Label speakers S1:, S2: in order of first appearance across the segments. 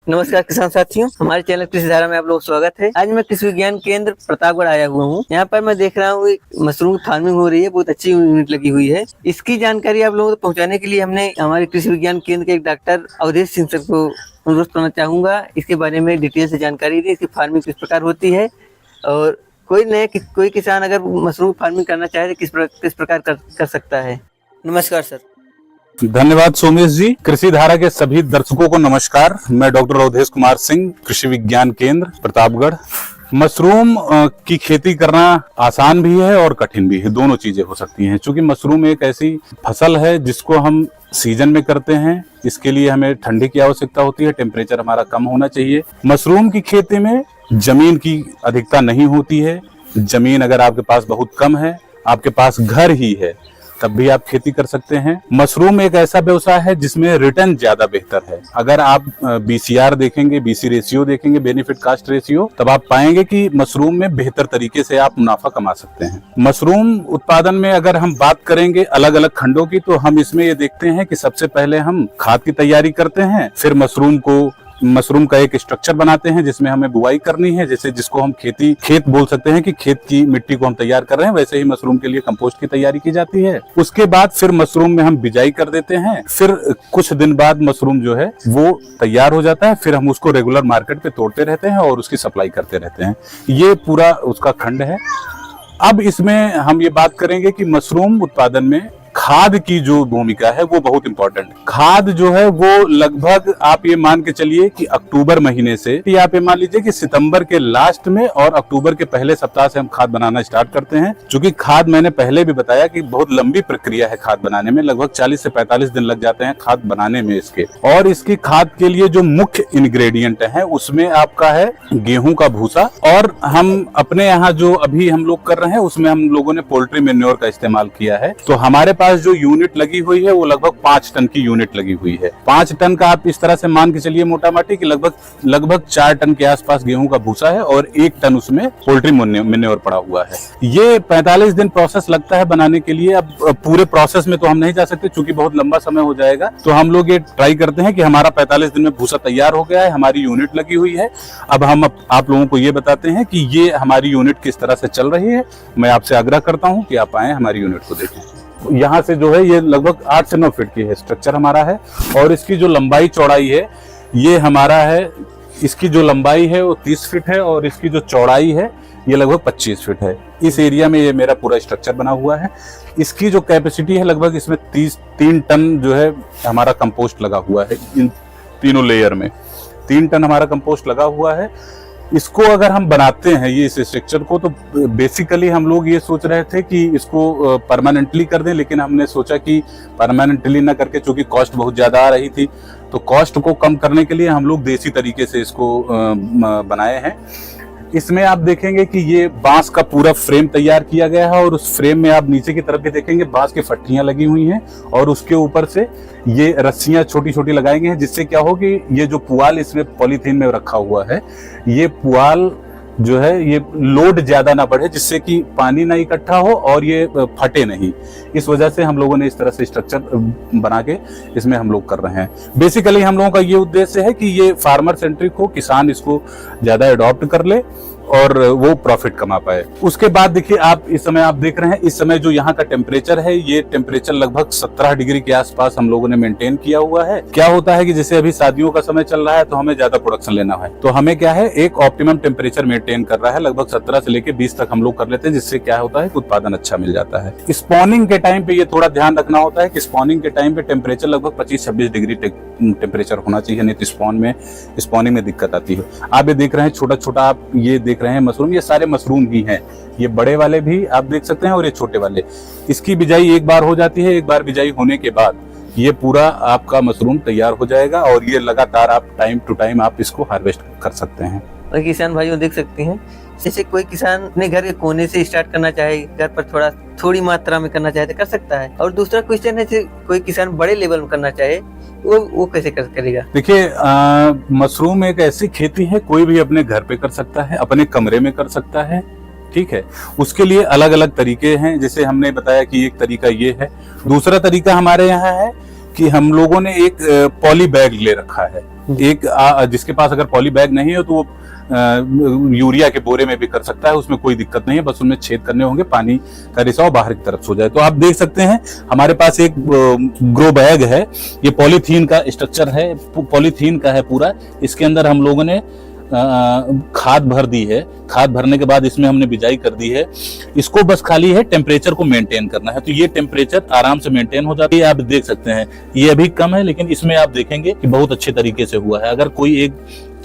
S1: नमस्कार किसान साथियों, हमारे चैनल कृषि धारा में आप लोगों का स्वागत है। आज मैं कृषि विज्ञान केंद्र प्रतापगढ़ आया हुआ हूँ। यहाँ पर मैं देख रहा हूँ मशरूम फार्मिंग हो रही है, बहुत अच्छी यूनिट लगी हुई है। इसकी जानकारी आप लोगों को पहुँचाने के लिए हमने हमारे कृषि विज्ञान केंद्र के एक डॉक्टर अवधेश सिंह सर को अनुरोध करना चाहूंगा। इसके बारे में डिटेल से जानकारी दी, इसकी फार्मिंग किस प्रकार होती है और कोई किसान अगर मशरूम फार्मिंग करना चाहे तो किस प्रकार कर सकता है। नमस्कार सर।
S2: धन्यवाद सोमेश जी। कृषि धारा के सभी दर्शकों को नमस्कार। मैं डॉक्टर अवधेश कुमार सिंह, कृषि विज्ञान केंद्र प्रतापगढ़। मशरूम की खेती करना आसान भी है और कठिन भी है, दोनों चीजें हो सकती हैं। क्योंकि मशरूम एक ऐसी फसल है जिसको हम सीजन में करते हैं, इसके लिए हमें ठंडी की आवश्यकता होती है, टेम्परेचर हमारा कम होना चाहिए। मशरूम की खेती में जमीन की अधिकता नहीं होती है। जमीन अगर आपके पास बहुत कम है, आपके पास घर ही है, तब भी आप खेती कर सकते हैं। मशरूम एक ऐसा व्यवसाय है जिसमें रिटर्न ज्यादा बेहतर है। अगर आप BCR देखेंगे, BC रेशियो देखेंगे, बेनिफिट कास्ट रेशियो, तब आप पाएंगे कि मशरूम में बेहतर तरीके से आप मुनाफा कमा सकते हैं। मशरूम उत्पादन में अगर हम बात करेंगे अलग अलग खंडों की, तो हम इसमें ये देखते हैं कि सबसे पहले हम खाद की तैयारी करते हैं, फिर मशरूम का एक स्ट्रक्चर बनाते हैं जिसमें हमें बुआई करनी है, जैसे जिसको हम खेत बोल सकते हैं कि खेत की मिट्टी को हम तैयार कर रहे हैं। वैसे ही मशरूम के लिए कंपोस्ट की तैयारी की जाती है। उसके बाद फिर मशरूम में हम बिजाई कर देते हैं। फिर कुछ दिन बाद मशरूम जो है वो तैयार हो जाता है। फिर हम उसको रेगुलर मार्केट पे तोड़ते रहते हैं और उसकी सप्लाई करते रहते हैं। ये पूरा उसका खंड है। अब इसमें हम ये बात करेंगे कि मशरूम उत्पादन में खाद की जो भूमिका है वो बहुत इंपॉर्टेंट है। खाद जो है वो लगभग आप ये मान के चलिए कि अक्टूबर महीने से, या आप ये मान लीजिए कि सितंबर के लास्ट में और अक्टूबर के पहले सप्ताह से हम खाद बनाना स्टार्ट करते हैं। क्योंकि खाद, मैंने पहले भी बताया कि बहुत लंबी प्रक्रिया है खाद बनाने में, लगभग 40 से 45 दिन लग जाते हैं खाद बनाने में इसके। और इसकी खाद के लिए जो मुख्य इंग्रेडिएंट है उसमें आपका है गेहूं का भूसा, और हम अपने यहाँ जो अभी हम लोग कर रहे हैं उसमें हम लोगों ने पोल्ट्री मेन्योर का इस्तेमाल किया है। तो हमारे पास जो यूनिट लगी हुई है वो लगभग 5 टन की यूनिट लगी हुई है। 5 टन का आप इस तरह से मान के चलिए मोटा माटी कि लगभग 4 टन के आसपास गेहूं का भूसा है और 1 टन उसमें पोल्ट्री मेन्योर पड़ा हुआ है। ये 45 दिन प्रोसेस लगता है बनाने के लिए। अब पूरे प्रोसेस में तो हम नहीं जा सकते क्योंकि बहुत लंबा समय हो जाएगा। तो हम लोग ये ट्राई करते हैं कि हमारा 45 दिन में भूसा तैयार हो गया है, हमारी यूनिट लगी हुई है। अब हम आप लोगों को ये बताते हैं कि ये हमारी यूनिट किस तरह से चल रही है। मैं आपसे आग्रह करता हूँ कि आप आए हमारी यूनिट को देखें। यहाँ से जो है ये लगभग 8 से 9 फीट की है स्ट्रक्चर हमारा है। और इसकी जो लंबाई चौड़ाई है ये हमारा है, इसकी जो लंबाई है वो 30 फीट है और इसकी जो चौड़ाई है ये लगभग 25 फीट है। इस एरिया में ये मेरा पूरा स्ट्रक्चर बना हुआ है। इसकी जो कैपेसिटी है लगभग इसमें 3 टन जो है हमारा कंपोस्ट लगा हुआ है। इन तीनों लेयर में 3 टन हमारा कंपोस्ट लगा हुआ है। इसको अगर हम बनाते हैं ये इस स्ट्रक्चर को, तो बेसिकली हम लोग ये सोच रहे थे कि इसको परमानेंटली कर दें, लेकिन हमने सोचा कि परमानेंटली ना करके, चूंकि कॉस्ट बहुत ज्यादा आ रही थी, तो कॉस्ट को कम करने के लिए हम लोग देसी तरीके से इसको बनाए हैं। इसमें आप देखेंगे कि ये बांस का पूरा फ्रेम तैयार किया गया है और उस फ्रेम में आप नीचे की तरफ भी देखेंगे बांस की फट्टियां लगी हुई हैं और उसके ऊपर से ये रस्सियां छोटी छोटी लगाई गई हैं, जिससे क्या हो कि ये जो पुआल इसमें पॉलीथीन में रखा हुआ है, ये पुआल जो है ये लोड ज्यादा ना बढ़े, जिससे कि पानी ना इकट्ठा हो और ये फटे नहीं। इस वजह से हम लोगों ने इस तरह से स्ट्रक्चर बना के इसमें हम लोग कर रहे हैं। बेसिकली हम लोगों का ये उद्देश्य है कि ये फार्मर सेंट्रिक हो, किसान इसको ज्यादा अडॉप्ट कर ले और वो प्रॉफिट कमा पाए। उसके बाद देखिए आप इस समय आप देख रहे हैं, इस समय जो यहाँ का टेम्परेचर है ये टेम्परेचर लगभग 17 डिग्री के आसपास हम लोगों ने मेंटेन किया हुआ है। क्या होता है कि जैसे अभी शादियों का समय चल रहा है तो हमें ज्यादा प्रोडक्शन लेना है, तो हमें क्या है एक ऑप्टिमम टेम्परेचर मेंटेन कर रहा है, लगभग 17 से लेकर 20 तक हम लोग कर लेते हैं, जिससे क्या होता है कि उत्पादन अच्छा मिल जाता है। स्पॉनिंग के टाइम पे ये थोड़ा ध्यान रखना होता है कि स्पॉनिंग के टाइम पे टेम्परेचर लगभग 25-26 डिग्री टेम्परेचर होना चाहिए, नहीं तो स्पॉनिंग में दिक्कत आती है। आप ये देख रहे हैं छोटा छोटा, आप ये देख रहे हैं मशरूम, ये सारे मशरूम ही हैं। ये बड़े वाले भी आप देख सकते हैं और ये छोटे वाले। इसकी बिजाई एक बार हो जाती है, एक बार बिजाई होने के बाद ये पूरा आपका मशरूम तैयार हो जाएगा और ये लगातार आप टाइम टू टाइम आप इसको हार्वेस्ट कर सकते हैं।
S1: और किसान भाइयों देख सकते हैं, जैसे कोई किसान अपने घर के कोने से स्टार्ट करना चाहे, घर पर थोड़ी मात्रा में करना चाहे तो कर सकता है। और दूसरा क्वेश्चन है, कोई किसान बड़े लेवल में करना चाहे वो कैसे करेगा?
S2: देखिए मशरूम एक ऐसी खेती है, कोई भी अपने घर पे कर सकता है, अपने कमरे में कर सकता है, ठीक है। उसके लिए अलग अलग तरीके हैं, जैसे हमने बताया कि एक तरीका ये है। दूसरा तरीका हमारे यहाँ है कि हम लोगों ने एक पॉली बैग ले रखा है। एक जिसके पास अगर पॉली बैग नहीं है तो वो यूरिया के बोरे में भी कर सकता है, उसमें कोई दिक्कत नहीं है, बस उनमें छेद करने होंगे, पानी का रिसाव बाहर की तरफ हो जाए। तो आप देख सकते हैं हमारे पास एक ग्रो बैग है, ये पॉलीथीन का स्ट्रक्चर है, पॉलीथीन का है पूरा। इसके अंदर हम लोगों ने खाद भर दी है। खाद भरने के बाद इसमें हमने बिजाई कर दी है। इसको बस खाली है टेम्परेचर को मेंटेन करना है, तो ये टेम्परेचर आराम से मेंटेन हो जाती है। आप देख सकते हैं ये अभी कम है, लेकिन इसमें आप देखेंगे कि बहुत अच्छे तरीके से हुआ है। अगर कोई एक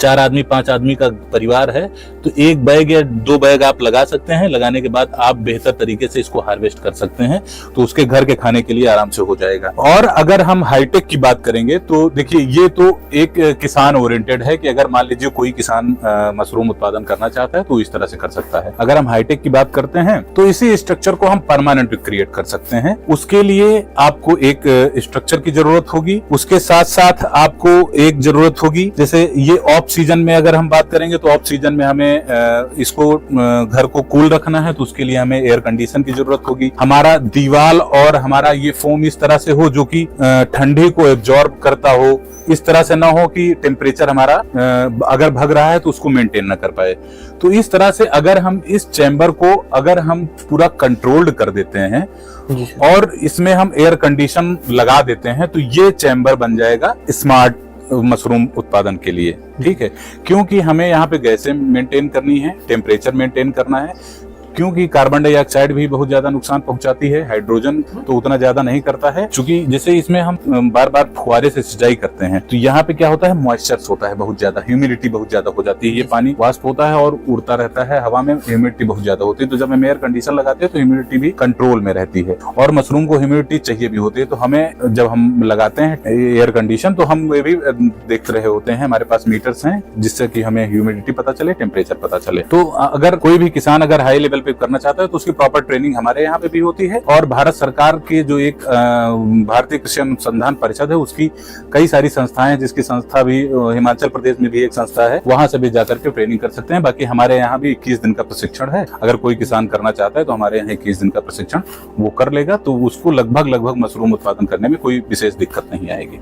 S2: 4 आदमी 5 आदमी का परिवार है तो एक बैग या 2 बैग आप लगा सकते हैं। लगाने के बाद आप बेहतर तरीके से इसको हार्वेस्ट कर सकते हैं, तो उसके घर के खाने के लिए आराम से हो जाएगा। और अगर हम हाईटेक की बात करेंगे तो देखिए ये तो एक किसान ओरिएंटेड है कि अगर मान लीजिए कोई किसान मशरूम उत्पादन करना चाहता है तो इस तरह से कर सकता है। अगर हम हाईटेक की बात करते हैं तो इसी स्ट्रक्चर को हम परमानेंट क्रिएट कर सकते हैं। उसके लिए आपको एक स्ट्रक्चर की जरूरत होगी, उसके साथ साथ आपको एक जरूरत होगी, जैसे ये ऑफ सीजन में अगर हम बात करेंगे तो ऑफ सीजन में हमें इसको घर को कूल रखना है, तो उसके लिए हमें एयर कंडीशन की जरूरत होगी। हमारा दीवार और हमारा ये फोम इस तरह से हो जो कि ठंडी को एब्जॉर्ब करता हो, इस तरह से ना हो कि टेम्परेचर हमारा अगर भग रहा है तो उसको मेंटेन ना कर पाए। तो इस तरह से अगर हम इस चैम्बर को अगर हम पूरा कंट्रोल्ड कर देते हैं और इसमें हम एयर कंडीशन लगा देते हैं तो ये चैम्बर बन जाएगा स्मार्ट मशरूम उत्पादन के लिए। ठीक है, क्योंकि हमें यहाँ पे गैसें मेंटेन करनी है, टेम्परेचर मेंटेन करना है, क्योंकि कार्बन डाइऑक्साइड भी बहुत ज्यादा नुकसान पहुंचाती है, हाइड्रोजन तो उतना ज्यादा नहीं करता है। क्योंकि जैसे इसमें हम बार बार फुहारे से सिंचाई करते हैं तो यहाँ पे क्या होता है, मॉइस्चर होता है बहुत ज्यादा, ह्यूमिडिटी बहुत ज्यादा हो जाती है, ये पानी वाष्प होता है और उड़ता रहता है हवा में, ह्यूमिडिटी बहुत ज्यादा होती है। तो जब हम एयर कंडीशन लगाते हैं तो ह्यूमिडिटी भी कंट्रोल में रहती है और मशरूम को ह्यूमिडिटी चाहिए भी होती है। तो हमें जब हम लगाते हैं एयर कंडीशन तो हम ये भी देख रहे होते हैं, हमारे पास मीटर्स हैं जिससे कि हमें ह्यूमिडिटी पता चले, टेम्परेचर पता चले। तो अगर कोई भी किसान अगर हाई लेवल पे करना चाहता है तो उसकी प्रॉपर ट्रेनिंग हमारे यहाँ पे भी होती है। और भारत सरकार के जो एक भारतीय कृषि अनुसंधान परिषद है उसकी कई सारी संस्थाएं हैं, जिसकी संस्था भी हिमाचल प्रदेश में भी एक संस्था है, वहां से भी जाकर के ट्रेनिंग कर सकते हैं। बाकी हमारे यहाँ भी 21 दिन का प्रशिक्षण है। अगर कोई किसान करना चाहता है तो हमारे यहाँ 21 दिन का प्रशिक्षण वो कर लेगा, तो उसको लगभग मशरूम उत्पादन करने में कोई विशेष दिक्कत नहीं आएगी।